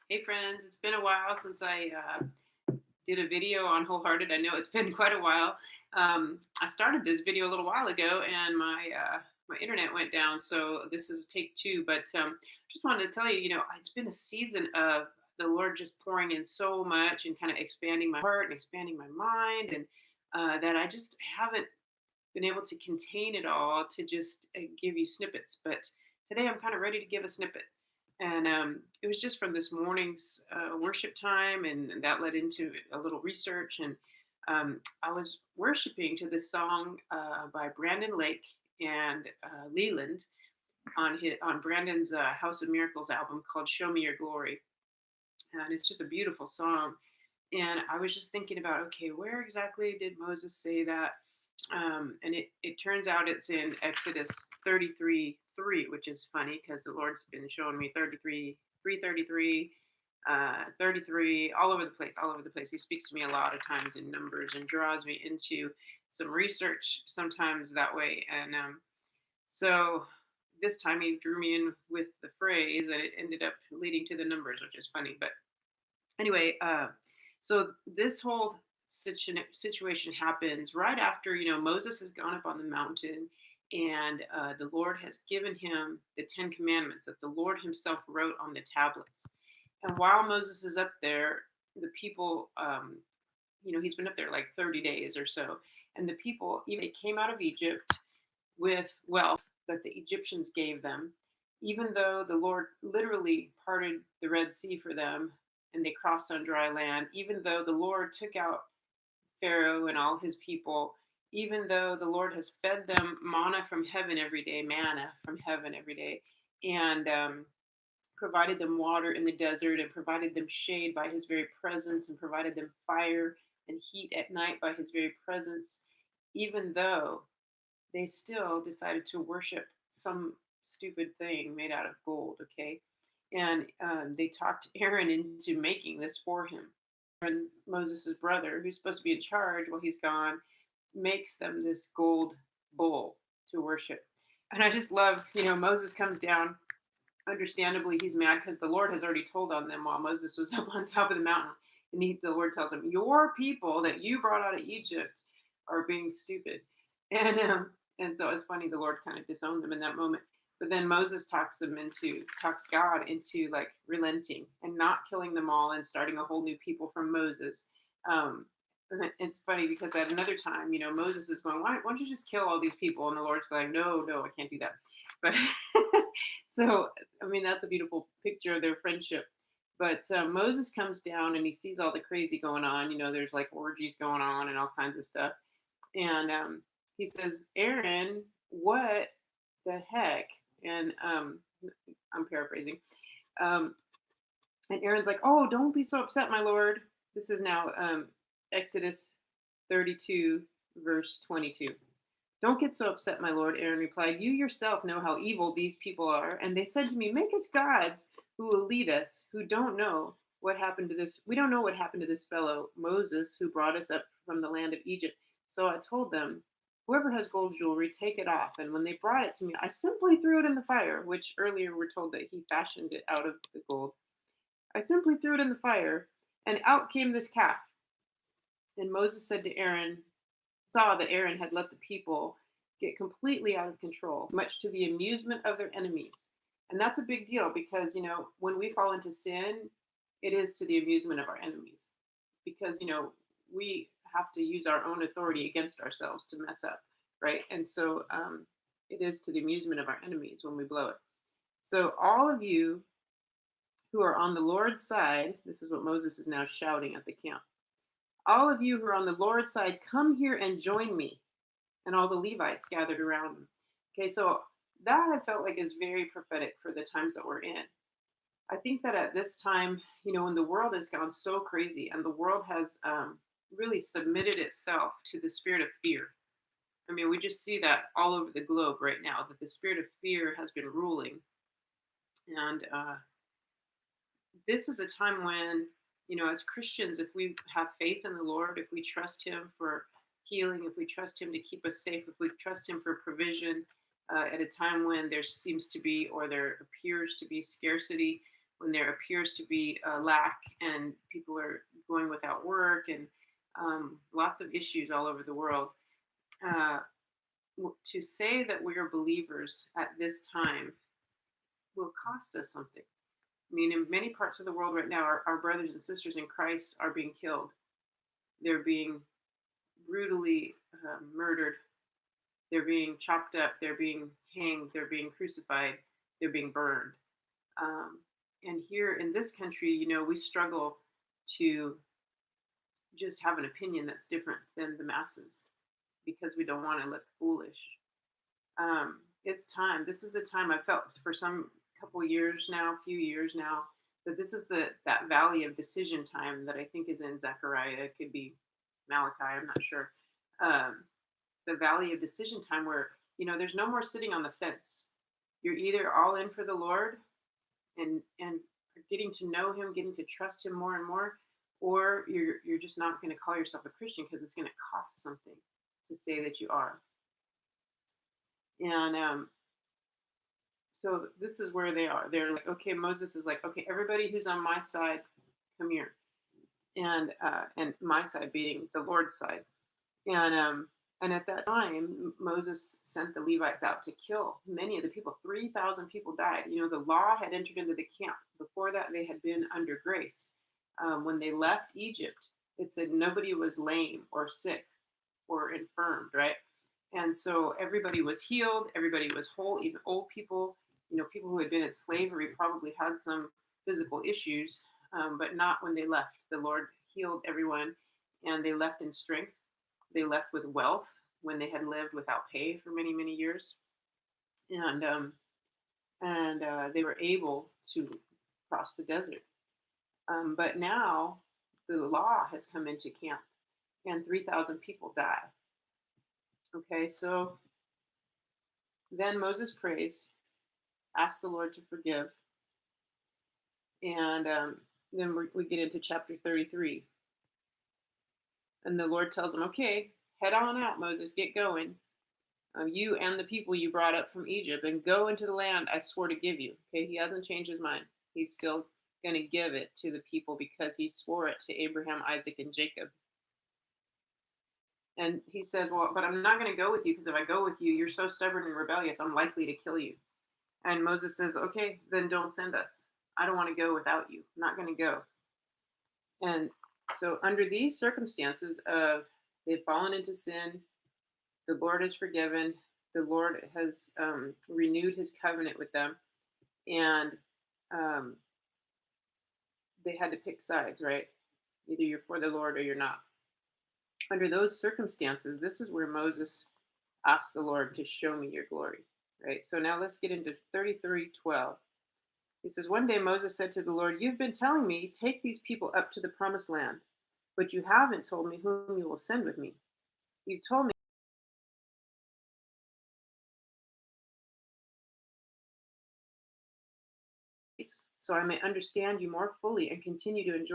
Hey friends, it's been a while since I did a video on Wholehearted. I know it's been quite a while. I started this video a little while ago, and my internet went down, so this is take two. But just wanted to tell you, it's been a season of the Lord just pouring in so much and kind of expanding my heart and expanding my mind, and that I just haven't been able to contain it all to just give you snippets. But today I'm kind of ready to give a snippet. And it was just from this morning's worship time, and that led into a little research. And I was worshiping to this song by Brandon Lake and Leland on Brandon's House of Miracles album called "Show Me Your Glory," and it's just a beautiful song. And I was just thinking about, okay, where exactly did Moses say that? And it turns out it's in Exodus 33:3, which is funny because the Lord's been showing me 33, 333, 33, all over the place, all over the place. He speaks to me a lot of times in numbers and draws me into some research sometimes that way. And so this time he drew me in with the phrase, and it ended up leading to the numbers, which is funny. But anyway, so this whole situation happens right after Moses has gone up on the mountain, and the Lord has given him the Ten Commandments that the Lord Himself wrote on the tablets. And while Moses is up there, the people, he's been up there like 30 days or so, and the people even they came out of Egypt with wealth that the Egyptians gave them, even though the Lord literally parted the Red Sea for them and they crossed on dry land, even though the Lord took out Pharaoh and all his people, even though the Lord has fed them manna from heaven every day, and provided them water in the desert and provided them shade by His very presence and provided them fire and heat at night by His very presence, even though they still decided to worship some stupid thing made out of gold, okay? And they talked Aaron into making this for him. And Moses' brother, who's supposed to be in charge while he's gone, makes them this gold bull to worship. And I just love, Moses comes down. Understandably, he's mad because the Lord has already told on them while Moses was up on top of the mountain. And the Lord tells him, "Your people that you brought out of Egypt are being stupid." And so it's funny, the Lord kind of disowned them in that moment. But then Moses talks God into like relenting and not killing them all and starting a whole new people from Moses. Um, and it's funny because at another time, Moses is going, why don't you just kill all these people? And the Lord's going, no, no, I can't do that. But so, I mean, that's a beautiful picture of their friendship. But Moses comes down and he sees all the crazy going on. There's like orgies going on and all kinds of stuff. And he says, Aaron, what the heck? And I'm paraphrasing. Um, and Aaron's like, oh, don't be so upset, my lord. This is now Exodus 32, verse 22. Don't get so upset, my lord, Aaron replied. You yourself know how evil these people are. And they said to me, make us gods who will lead us, who don't know what happened to this. We don't know what happened to this fellow, Moses, who brought us up from the land of Egypt. So I told them, whoever has gold jewelry, take it off. And when they brought it to me, I simply threw it in the fire, which earlier we're told that he fashioned it out of the gold. I simply threw it in the fire, and out came this calf. And Moses said to Aaron, saw that Aaron had let the people get completely out of control, much to the amusement of their enemies. And that's a big deal because, when we fall into sin, it is to the amusement of our enemies because, we have to use our own authority against ourselves to mess up, right? And so it is to the amusement of our enemies when we blow it. So, all of you who are on the Lord's side, this is what Moses is now shouting at the camp. All of you who are on the Lord's side, come here and join me. And all the Levites gathered around him. Okay, so that I felt like is very prophetic for the times that we're in. I think that at this time, when the world has gone so crazy and the world has really submitted itself to the spirit of fear. I mean, we just see that all over the globe right now, that the spirit of fear has been ruling. And this is a time when, as Christians, if we have faith in the Lord, if we trust Him for healing, if we trust Him to keep us safe, if we trust Him for provision at a time when there seems to be or there appears to be scarcity, when there appears to be a lack and people are going without work and lots of issues all over the world. Uh, to say that we are believers at this time will cost us something. I mean, in many parts of the world right now, our brothers and sisters in Christ are being killed. They're being brutally murdered. They're being chopped up. They're being hanged. They're being crucified. They're being burned. Um, and here in this country, we struggle to just have an opinion that's different than the masses because we don't want to look foolish. It's time. This is the time I felt for some couple years now, few years now, that this is that valley of decision time that I think is in Zechariah. It could be Malachi. I'm not sure. Um, the valley of decision time where there's no more sitting on the fence. You're either all in for the Lord and getting to know Him, getting to trust Him more and more, or you're just not going to call yourself a Christian because it's going to cost something to say that you are. And so this is where they are. They're like, okay, Moses is like, okay, everybody who's on my side, come here, and my side being the Lord's side. And at that time, Moses sent the Levites out to kill many of the people. 3,000 people died. The law had entered into the camp. Before that, they had been under grace. When they left Egypt, it said nobody was lame or sick or infirmed, right? And so everybody was healed, everybody was whole, even old people. People who had been in slavery probably had some physical issues, but not when they left. The Lord healed everyone, and they left in strength. They left with wealth when they had lived without pay for many, many years, and they were able to cross the desert. But now the law has come into camp, and 3,000 people die. Okay, so then Moses prays, asks the Lord to forgive, and then we get into chapter 33. And the Lord tells him, okay, head on out, Moses, get going. You and the people you brought up from Egypt, and go into the land I swore to give you. Okay, he hasn't changed his mind. He's still going to give it to the people because he swore it to Abraham, Isaac, and Jacob. And he says, well, but I'm not going to go with you because if I go with you, you're so stubborn and rebellious, I'm likely to kill you. And Moses says, okay, then don't send us. I don't want to go without you. I'm not going to go. And so under these circumstances of they've fallen into sin, the Lord has forgiven, the Lord has renewed his covenant with them, and um, they had to pick sides, right? Either you're for the Lord or you're not. Under those circumstances, this is where Moses asked the Lord to show me your glory, right? So now let's get into 33:12. He says, one day Moses said to the Lord, you've been telling me, take these people up to the promised land, but you haven't told me whom you will send with me. You've told me so I may understand you more fully and continue to enjoy